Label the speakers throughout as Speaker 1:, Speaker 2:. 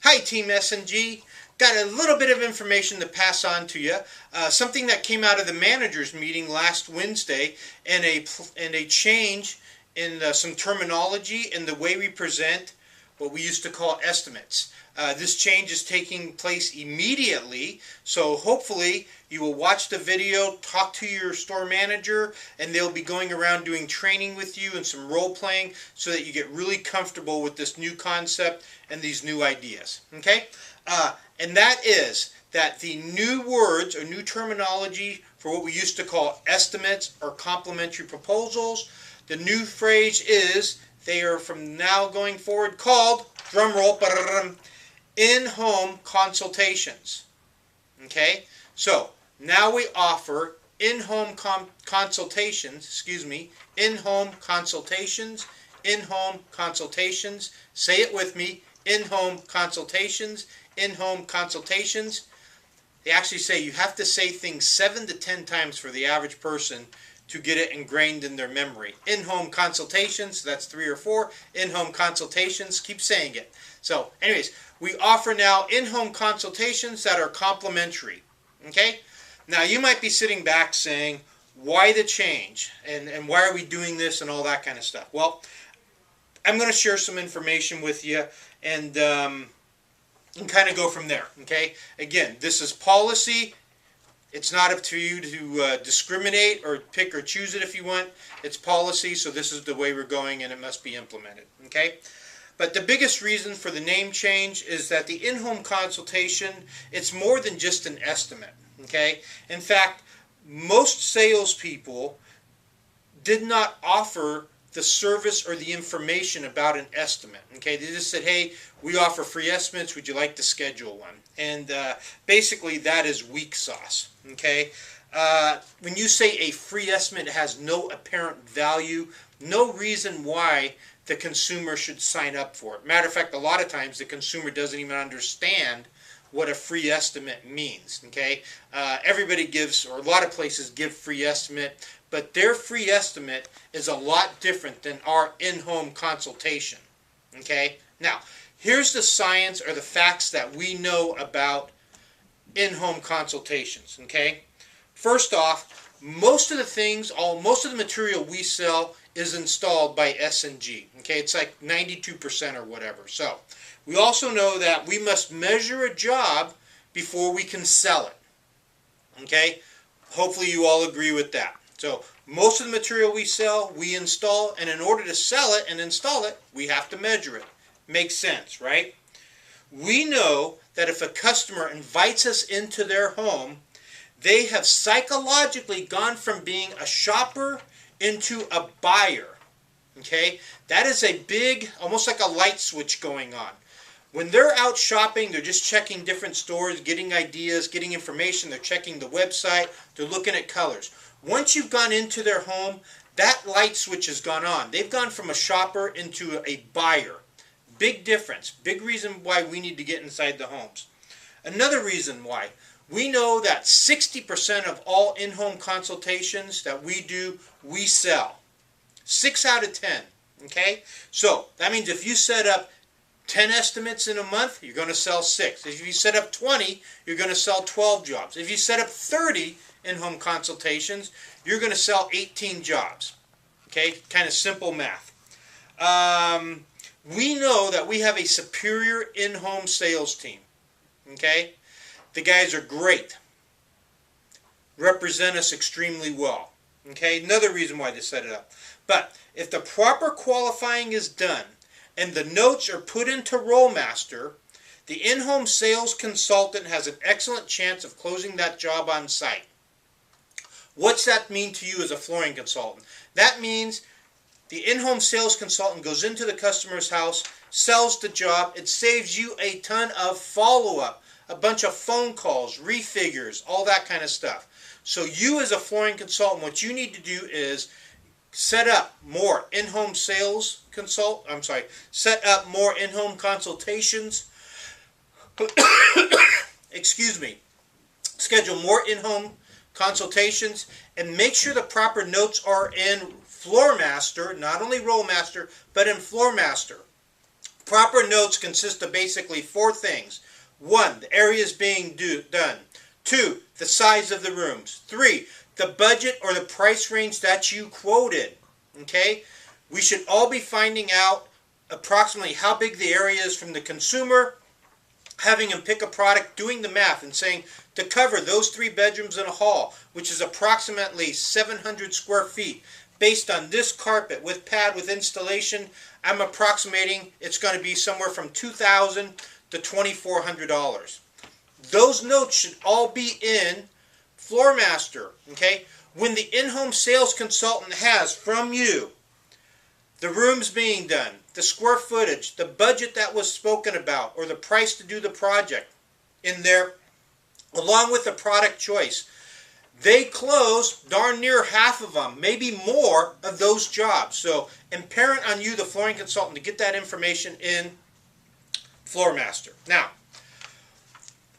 Speaker 1: Hi Team S&G. Got a little bit of information to pass on to you. Something that came out of the managers meeting last Wednesday, and a change in some terminology in the way we present what we used to call estimates. This change is taking place immediately, so hopefully you will watch the video, talk to your store manager, and they'll be going around doing training with you and some role playing so that you get really comfortable with this new concept and these new ideas. Okay? And that is that the new words or new terminology for what we used to call estimates or complementary proposals, the new phrase is, they are from now going forward called, drum roll, in-home consultations. Okay? So, now we offer in-home consultations, in-home consultations, in-home consultations. Say it with me, in-home consultations, in-home consultations. They actually say you have to say things 7 to 10 times for the average person to get it ingrained in their memory. In-home consultations, that's 3 or 4. In-home consultations, keep saying it. So, anyways, we offer now in-home consultations that are complimentary. Okay? Now, you might be sitting back saying, why the change? And why are we doing this and all that kind of stuff? Well, I'm going to share some information with you and kind of go from there. Okay? Again, this is policy. It's not up to you to discriminate or pick or choose it if you want. It's policy, so this is the way we're going and it must be implemented. Okay? But the biggest reason for the name change is that the in-home consultation, it's more than just an estimate. Okay? In fact, most salespeople did not offer the service or the information about an estimate. Okay? They just said, hey, we offer free estimates. Would you like to schedule one? And basically, that is weak sauce. Okay? When you say a free estimate has no apparent value, no reason why the consumer should sign up for it. Matter of fact, a lot of times the consumer doesn't even understand what a free estimate means. Okay? Everybody gives, or a lot of places give free estimate, but their free estimate is a lot different than our in-home consultation. Okay? Now, here's the science or the facts that we know about in-home consultations. Okay? First off, most of the material we sell is installed by S&G. Okay? It's like 92% or whatever. So, we also know that we must measure a job before we can sell it. Okay? Hopefully you all agree with that. So, most of the material we sell, we install, and in order to sell it and install it, we have to measure it. Makes sense, right? We know that if a customer invites us into their home, they have psychologically gone from being a shopper into a buyer. Okay? That is a big, almost like a light switch going on. When they're out shopping, they're just checking different stores, getting ideas, getting information, they're checking the website, they're looking at colors. Once you've gone into their home, that light switch has gone on. They've gone from a shopper into a buyer. Big difference. Big reason why we need to get inside the homes. Another reason why. We know that 60% of all in-home consultations that we do, we sell. 6 out of 10. Okay? So, that means if you set up 10 estimates in a month, you're going to sell 6. If you set up 20, you're going to sell 12 jobs. If you set up 30 in-home consultations, you're going to sell 18 jobs. Okay? Kind of simple math. We know that we have a superior in-home sales team. Okay? The guys are great. Represent us extremely well. Okay? Another reason why they set it up. But if the proper qualifying is done and the notes are put into Rollmaster, the in-home sales consultant has an excellent chance of closing that job on site. What's that mean to you as a flooring consultant? That means the in-home sales consultant goes into the customer's house, sells the job. It saves you a ton of follow-up, a bunch of phone calls, refigures, all that kind of stuff. So you as a flooring consultant, what you need to do is set up more in-home set up more in-home consultations. Excuse me. Schedule more in-home consultations and make sure the proper notes are in Floormaster, not only Rollmaster, but in Floormaster. Proper notes consist of basically 4 things. 1, the areas being done. 2, the size of the rooms. 3, the budget or the price range that you quoted. Okay? We should all be finding out approximately how big the area is from the consumer, having him pick a product, doing the math, and saying to cover those 3 bedrooms and a hall, which is approximately 700 square feet, based on this carpet with pad with installation, I'm approximating it's going to be somewhere from $2,000 to $2,400. Those notes should all be in Floormaster. Okay? When the in-home sales consultant has from you the rooms being done, the square footage, the budget that was spoken about, or the price to do the project in there, along with the product choice, they close darn near half of them, maybe more of those jobs. So imperative on you, the flooring consultant, to get that information in Floormaster. Now,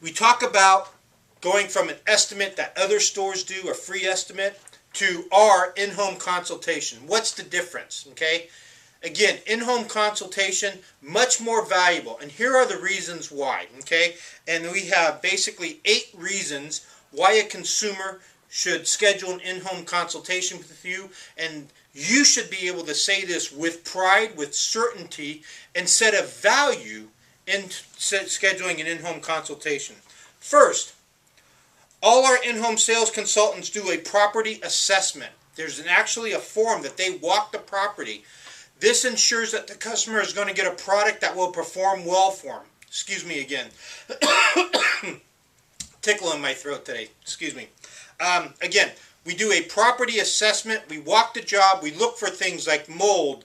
Speaker 1: we talk about going from an estimate that other stores do, a free estimate, to our in-home consultation. What's the difference? Okay? Again, in-home consultation, much more valuable. And here are the reasons why. Okay? And we have basically 8 reasons why a consumer should schedule an in-home consultation with you. And you should be able to say this with pride, with certainty, and set a value in scheduling an in-home consultation. First, all our in-home sales consultants do a property assessment. There's actually a form that they walk the property. This ensures that the customer is going to get a product that will perform well for them. Excuse me again. Tickle in my throat today. Excuse me. Again, we do a property assessment. We walk the job. We look for things like mold,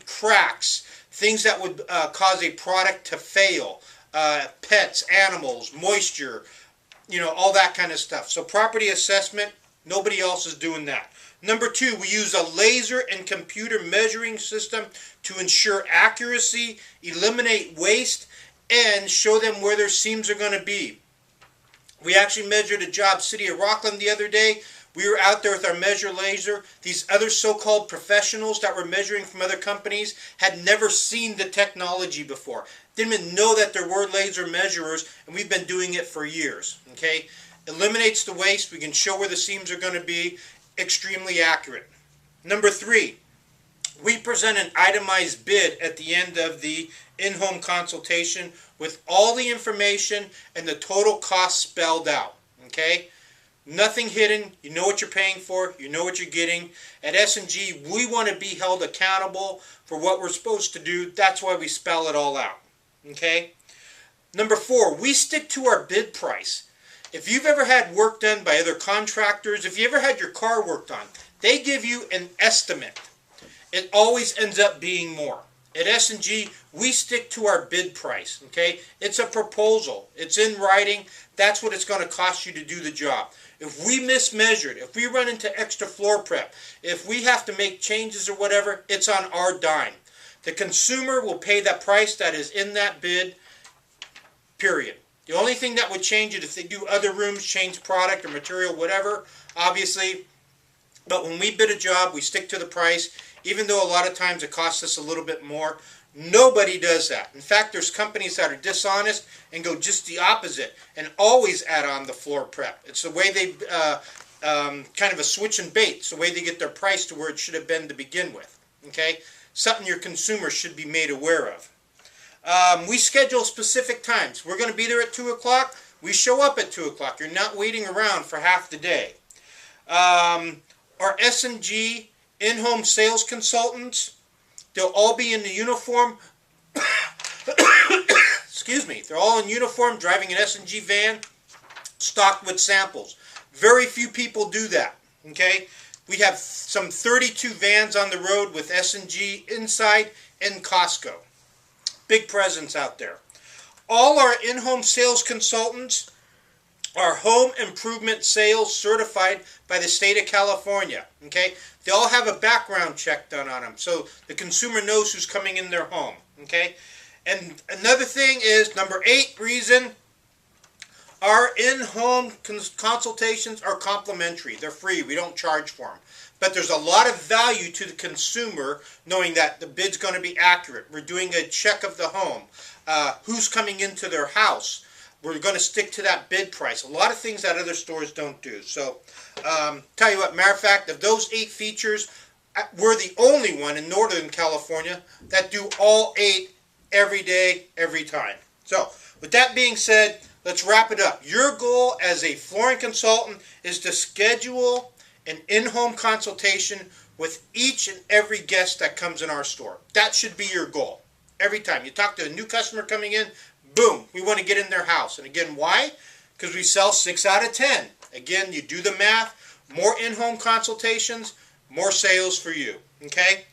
Speaker 1: cracks, things that would cause a product to fail, pets, animals, moisture, you know, all that kind of stuff. So property assessment, nobody else is doing that. Number 2, we use a laser and computer measuring system to ensure accuracy, eliminate waste, and show them where their seams are going to be. We actually measured a job, City of Rockland, the other day. We were out there with our measure laser. These other so-called professionals that were measuring from other companies had never seen the technology before. Didn't even know that there were laser measurers, and we've been doing it for years. Okay? Eliminates the waste. We can show where the seams are going to be. Extremely accurate. Number 3, we present an itemized bid at the end of the in-home consultation with all the information and the total cost spelled out. Okay? Nothing hidden. You know what you're paying for. You know what you're getting. At S&G, we want to be held accountable for what we're supposed to do. That's why we spell it all out. Okay? Number 4, we stick to our bid price. If you've ever had work done by other contractors, if you ever had your car worked on, they give you an estimate. It always ends up being more. At S&G, we stick to our bid price. Okay? It's a proposal. It's in writing. That's what it's going to cost you to do the job. If we mismeasured, if we run into extra floor prep, if we have to make changes or whatever, it's on our dime. The consumer will pay that price that is in that bid, period. The only thing that would change it if they do other rooms, change product or material, whatever, obviously. But when we bid a job, we stick to the price, even though a lot of times it costs us a little bit more. Nobody does that. In fact, there's companies that are dishonest and go just the opposite and always add on the floor prep. It's the way they, kind of a switch and bait. It's the way they get their price to where it should have been to begin with. Okay? Something your consumers should be made aware of. We schedule specific times. We're going to be there at 2 o'clock. We show up at 2 o'clock. You're not waiting around for half the day. Our S&G in-home sales consultants, they'll all be in the uniform. Excuse me. They're all in uniform, driving an S&G van, stocked with samples. Very few people do that. Okay? We have some 32 vans on the road with S&G inside and Costco. Big presence out there. All our in-home sales consultants are home improvement sales certified by the state of California. Okay? They all have a background check done on them, so the consumer knows who's coming in their home. Okay? And another thing is, number 8 reason, Our in-home consultations are complimentary. They're free. We don't charge for them. But there's a lot of value to the consumer knowing that the bid's going to be accurate. We're doing a check of the home. Who's coming into their house. We're going to stick to that bid price. A lot of things that other stores don't do. So, tell you what, matter of fact, of those 8 features, we're the only one in Northern California that do all 8 every day, every time. So, with that being said, let's wrap it up. Your goal as a flooring consultant is to schedule an in-home consultation with each and every guest that comes in our store. That should be your goal. Every time you talk to a new customer coming in, boom, we want to get in their house. And again, why? Because we sell 6 out of 10. Again, you do the math, more in-home consultations, more sales for you. Okay?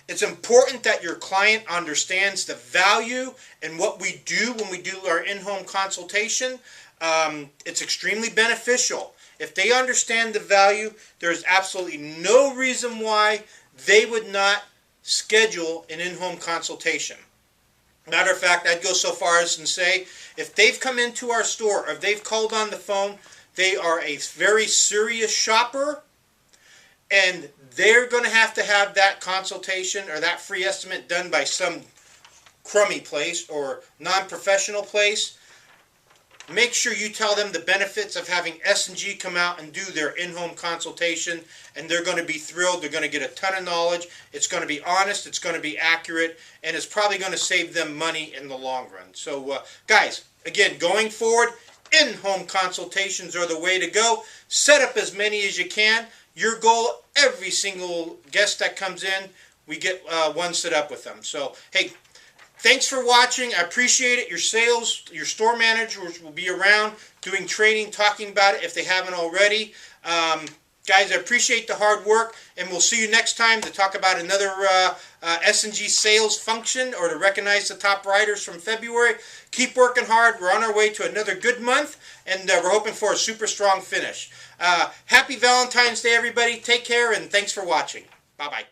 Speaker 1: It's important that your client understands the value and what we do when we do our in-home consultation. It's extremely beneficial. If they understand the value, there's absolutely no reason why they would not schedule an in-home consultation. Matter of fact, I'd go so far as to say, if they've come into our store or if they've called on the phone, they are a very serious shopper, and they're going to have that consultation or that free estimate done by some crummy place or non-professional place. Make sure you tell them the benefits of having S&G come out and do their in-home consultation, and they're going to be thrilled. They're going to get a ton of knowledge. It's going to be honest. It's going to be accurate, and it's probably going to save them money in the long run. So, guys, again, going forward, in-home consultations are the way to go. Set up as many as you can. Your goal, every single guest that comes in, we get one set up with them. So, hey, thanks for watching. I appreciate it. Your store managers will be around doing training, talking about it if they haven't already. Guys, I appreciate the hard work, and we'll see you next time to talk about another S&G sales function or to recognize the top riders from February. Keep working hard. We're on our way to another good month, and we're hoping for a super strong finish. Happy Valentine's Day, everybody. Take care, and thanks for watching. Bye-bye.